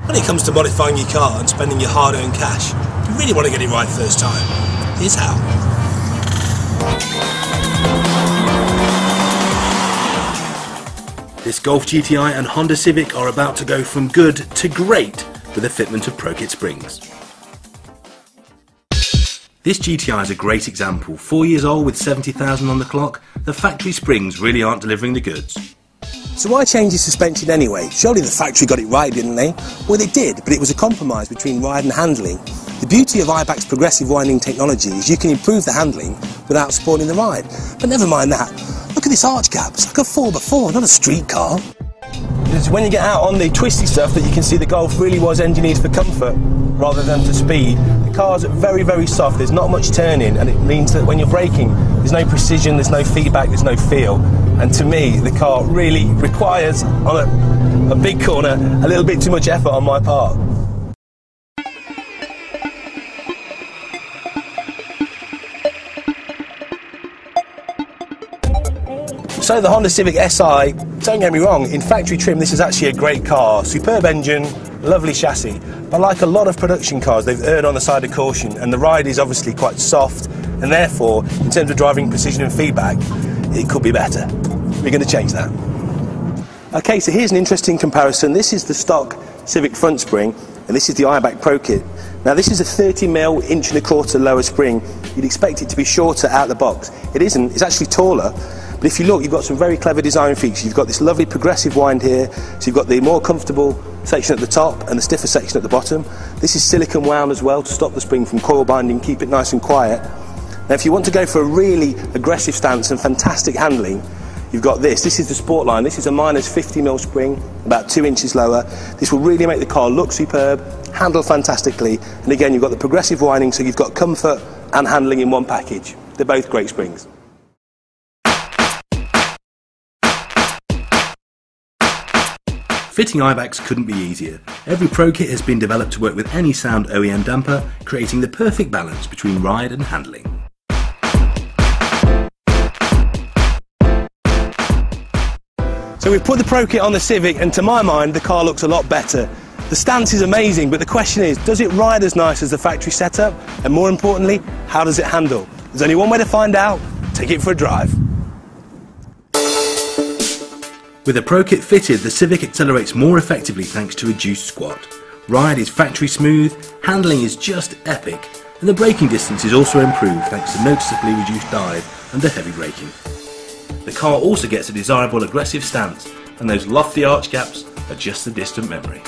When it comes to modifying your car and spending your hard-earned cash, you really want to get it right first time. Here's how. This Golf GTI and Honda Civic are about to go from good to great with a fitment of ProKit springs. This GTI is a great example. 4 years old with 70,000 on the clock, the factory springs really aren't delivering the goods. So why change the suspension anyway? Surely the factory got it right, didn't they? Well, they did, but it was a compromise between ride and handling. The beauty of Eibach's progressive winding technology is you can improve the handling without spoiling the ride. But never mind that. Look at this arch gap. It's like a 4x4, not a street car. It's when you get out on the twisty stuff that you can see the Golf really was engineered for comfort rather than for speed. The car's very, very soft, there's not much turning, and it means that when you're braking, there's no precision, there's no feedback, there's no feel. And to me, the car really requires, on a big corner, a little bit too much effort on my part. So the Honda Civic Si, don't get me wrong, in factory trim this is actually a great car. Superb engine, lovely chassis. But like a lot of production cars, they've erred on the side of caution, and the ride is obviously quite soft, and therefore, in terms of driving precision and feedback, it could be better. We're going to change that. Okay, so here's an interesting comparison. This is the stock Civic front spring, and this is the Eibach ProKit. Now this is a 30mm 1.25" lower spring. You'd expect it to be shorter out the box. It isn't, it's actually taller. But if you look, you've got some very clever design features. You've got this lovely progressive wind here, so you've got the more comfortable section at the top and the stiffer section at the bottom. This is silicone wound as well to stop the spring from coil binding, keep it nice and quiet. Now if you want to go for a really aggressive stance and fantastic handling, you've got this. This is the Sportline. This is a -50mm spring, about 2 inches lower. This will really make the car look superb, handle fantastically, and again you've got the progressive winding, so you've got comfort and handling in one package. They're both great springs. Fitting Eibachs couldn't be easier. Every ProKit has been developed to work with any sound OEM damper, creating the perfect balance between ride and handling. So we've put the ProKit on the Civic, and to my mind the car looks a lot better. The stance is amazing, but the question is, does it ride as nice as the factory setup? And more importantly, how does it handle? There's only one way to find out. Take it for a drive. With a ProKit fitted, the Civic accelerates more effectively thanks to reduced squat. Ride is factory smooth, handling is just epic, and the braking distance is also improved thanks to noticeably reduced dive under heavy braking. The car also gets a desirable aggressive stance, and those lofty arch gaps are just a distant memory.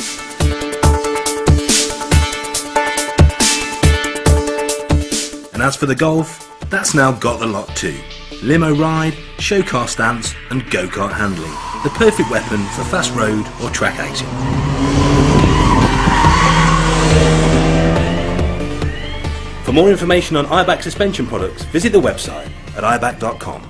And as for the Golf, that's now got the lot too. Limo ride, show car stance and go-kart handling. The perfect weapon for fast road or track action. For more information on Eibach suspension products, visit the website at eibach.com.